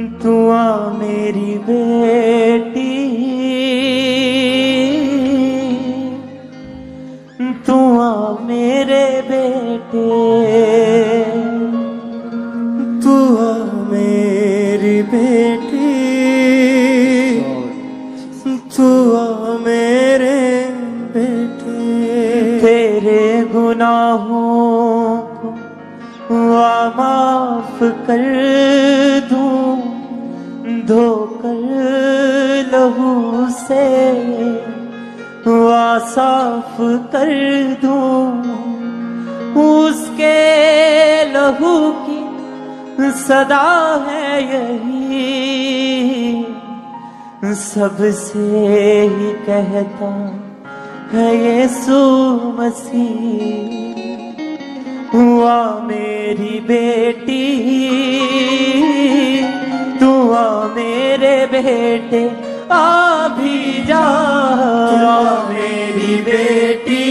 तू आ मेरी बेटी, तू आ मेरे बेटे, तू आ मेरी बेटी, तू आ मेरे बेटे। तेरे गुनाहों को आ माफ कर दूं, धोकर लहू से आ साफ कर दूं। उसके लहू की सदा है यही, सबसे ही कहता है यीशु मसीह। हुआ मेरी बेटी, तू आ मेरे बेटे, आ भी जा। तू आ मेरी बेटी,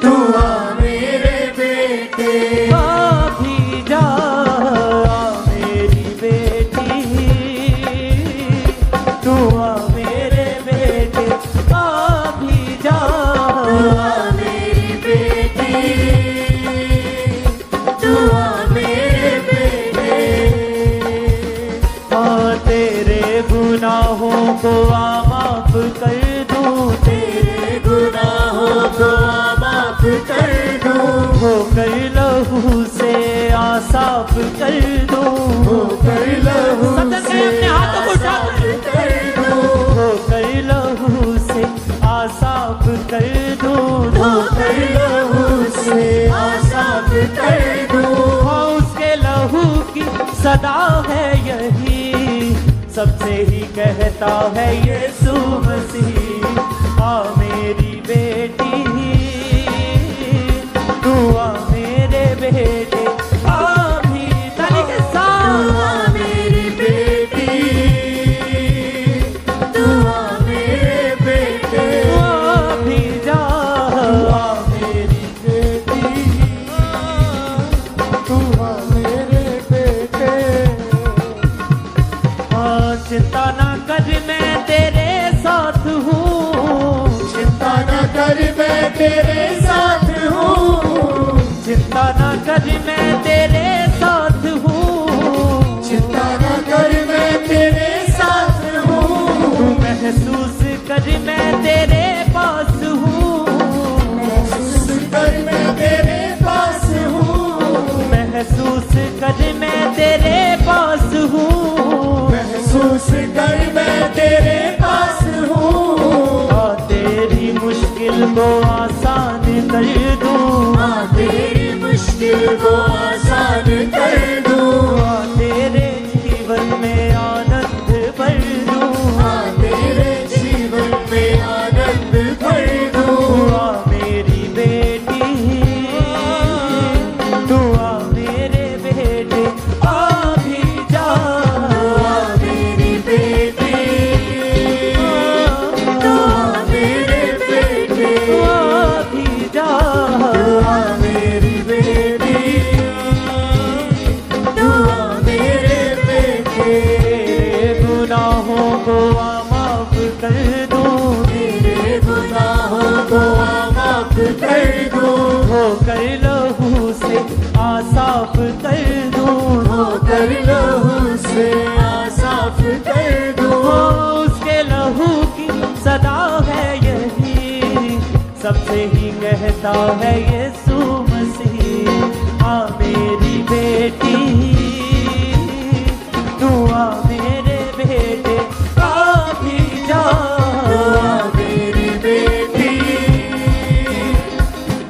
तू आ मेरे बेटे, आ भी जा। आ मेरी बेटी, तू आ मेरे बेटे, आ भी जा। तू आ मेरी बेटी, तू आ मेरे बेटे। हाँ तेरे गुनाहों को आ माफ कर दूं, तेरे गुनाहों को आ माफ कर दूं, होकर लहू से आ साफ कर दूं, होकर लहू सदन से में अपने हाथों को उठा साफ कर दूं, होकर लहू से आ साफ कर दूं, होकर लहू से आ साफ कर दूं। हाँ उसके लहू की सदा है यही, सबसे ही कहता है यीशु मसीह। आ मेरी बेटी, तू आ मेरे बेटे, आ भी ताली के साथ। तू आ मेरी बेटी, तू आ मेरे बेटे, आ भी जा। तू आ मेरी बेटी, तू आ मेरे बेटे। हाँ चिंता ना कर मैं तेरे साथ हूँ, चिंता न कर मैं तेरे साथ हूँ, चिंता ना कर मैं तेरे साथ हूँ, चिंता न कर मैं तेरे साथ हूँ। महसूस कर मैं तेरे पास हूँ, महसूस कर मैं तेरे पास हूँ, महसूस कर मैं तेरे पास हूँ, महसूस कर मैं तेरे पास हूँ। आ तेरी मुश्किल को आसान कर दूँ, हाँ तेरी मुश्किल को आसान कर दूँ, आ तेरे जीवन में आनंद भर दूँ, हाँ तेरे जीवन में आनंद भर दूँ। आ मेरी बेटी, तू आ मेरे बेटे, आ भी जा। तू आ मेरी बेटी, तू आ मेरे बेटे, आ भी जा। तू आ मेरी बेटी, तू आ मेरे बेटे। तेरे गुनाहों को आ माफ कर दूं, तेरे गुनाहों को आ माफ कर दूं, होकर लहू से आ साफ कर दूं, होकर लहू से आ साफ कर दूं। हो उसके लहू की सदा है यही, सबसे ही कहता है यीशु मसीह। आ मेरी बेटी, तू आ मेरे बेटे, आ भी जा। तू आ मेरी बेटी,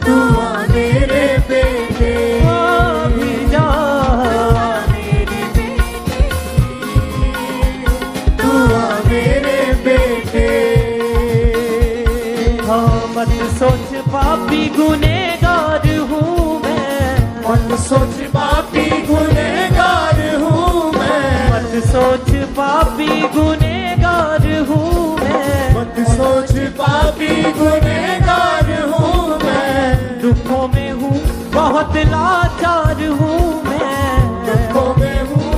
तू आ मेरे बेटे, आ भी जा। मेरी बेटी, तू आ मेरे बेटे। हाँ मत सोच पापी गुनहगार हूँ मैं, मत सोच पापी गुनहगार हूँ मैं, मत सोच पापी गुनहगार हूँ मैं, मत सोच पापी गुनहगार हूँ मैं। दुखों में हूँ बहुत लाचार हूँ मैं, दुखों में हूँ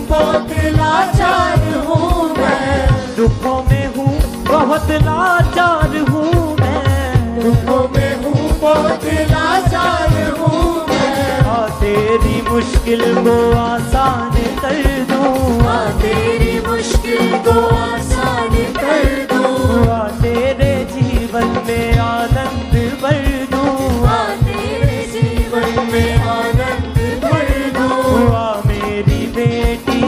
बहुत लाचार हूँ मैं, दुखों में हूँ बहुत लाचार हूँ मैं। हाँ तेरी मुश्किल को आसान कर दूँ, हाँ तेरी मुश्किल को आसान कर दूँ। हाँ तेरे जीवन में आनंद भर दूँ, हाँ तेरे जीवन में आनंद भर दूँ। हाँ मेरी बेटी,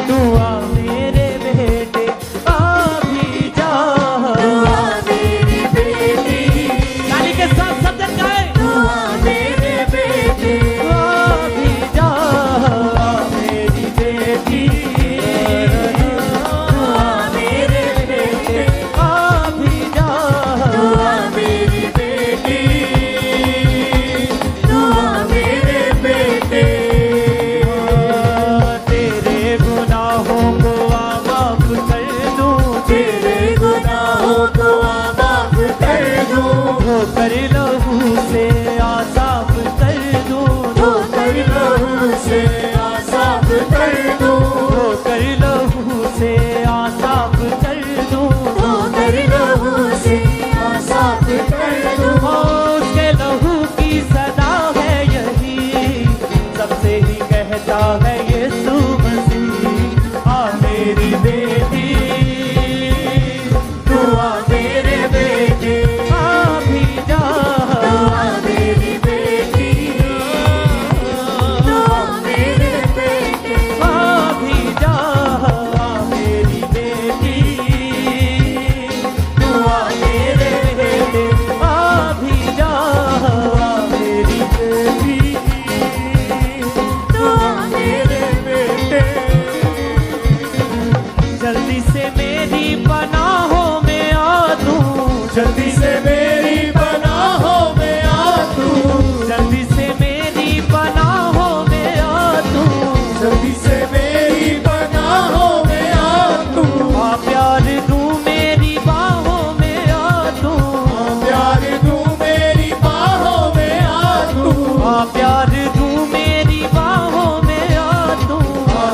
तू आ मेरे बेटे, आ भी जा। तू आ मेरी बेटी, ताली के साथ सब जन गाए। तू आ मेरे बेटे, आ भी जा, आ मेरी बेटी, तू आ मेरे बेटे, आ भी जा। तू आ मेरी बेटी, तू आ मेरे बेटे। तेरे गुनाहों को आ माफ कर दूं, तेरे गुनाहों को आ माफ कर दूँ। धोकर लहू से आ साफ कर दूं, धोकर लहू से आ साफ कर दूँ। धोकर लहू से आ साफ कर दूं, धोकर लहू से आ साफ कर दूँ। उसके लहू की सदा है यही, सबसे ही कहता है यीशु मसीह, आ मेरी बेटी, तू आ मेरे बेटे, आ भी जा। तू आ मेरी बेटी, तू आ मेरे बेटे, आ भी जा, आ मेरी बेटी, तू आ मेरे बेटे, आ भी जा, आ मेरी बेटी। तू आ मेरे बेटे। जल्दी से मेरी पनाहों में आ तू, जल्दी से मेरी पनाहों में आ तू, जल्दी से मेरी पनाहों में आ तू, जल्दी से मेरी पनाहों में आ तू। आ प्यार दूं मेरी बाहों में आ तू, प्यार तू मेरी बाहों में आ तू, आ प्यार दूं मेरी बाहों में आ तू,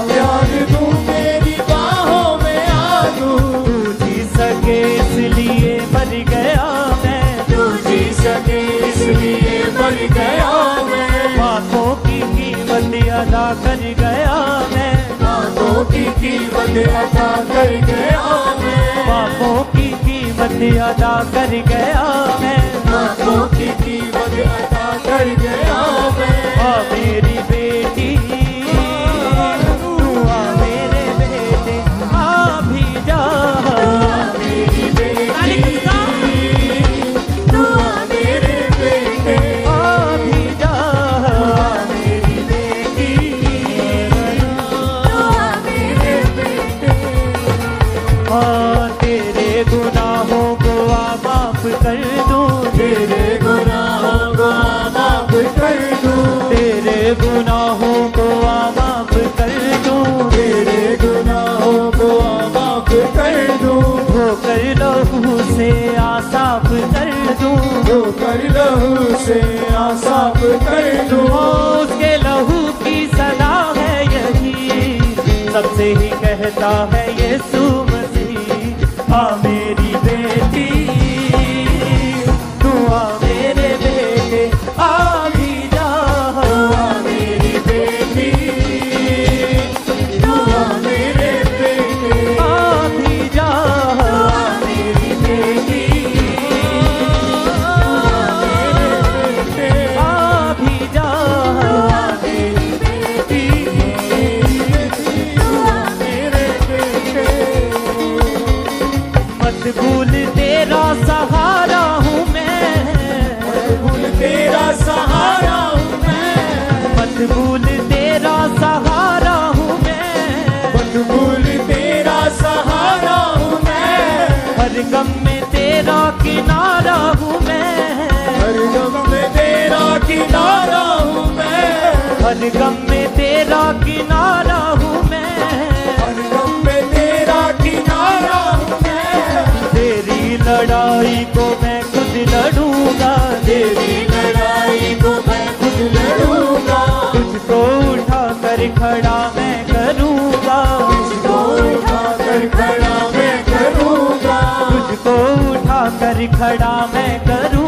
प्यार तू मेरी बाहों में आ तू। तू जी सके इसलिए मर गया मैं, तू जी सके इसलिए मर गया मैं, बातों की कीमत अदा कर गया मैं, बातों की कीमत अदा कर गया मैं, पापों की कीमत अदा कर गया मैं, बातों की कीमत अदा कर गया मैं। आ मेरी बेटी, तू आ मेरे बेटे, आ भी जा। मेरी बेटी, तू आ मेरे बेटे, आ भी जा, मेरी बेटी, तू आ मेरे बेटे। हाँ तेरे गुनाहों को आ माफ कर दूं, तेरे गुनाहों को माफ कर दूँ, तेरे गुनाहों को आ माफ कर दूं, तेरे गुनाहों को माफ कर दूँ। धोकर लहू से आ साफ कर दूं, धोकर लहू से आ साफ कर दूँ। उसके लहू की सदा है यही, सबसे ही कहता है यीशु मसीह, आ मेरी बेटी, तू आ मेरे बेटे, आ भी जा। आ मेरी बेटी, तू आ मेरे बेटे, आ भी जा, आ मेरी बेटी, आ भी जा। आ मेरी बेटी, तू आ मेरे बेटे। मत भूल तेरा सहारा हूँ मैं, भूल तेरा सहारा हूँ मैं, मत भूल तेरा सहारा हूँ मैं, मत भूल तेरा सहारा हूँ मैं, हर गम में तेरा किनारा हूँ मैं, हर गम में तेरा किनारा हूँ मैं, हर गम में तेरा किनारा हूँ मैं, हर गम में तेरा किनारा हूँ मैं। तेरी लड़ाई को मैं खुद लड़ूंगा, तेरी लड़ाई को मैं खुद लड़ूंगा, तुझको उठा कर खड़ा मैं करूंगा, तुझको उठा कर खड़ा मैं खड़ा मैं करूं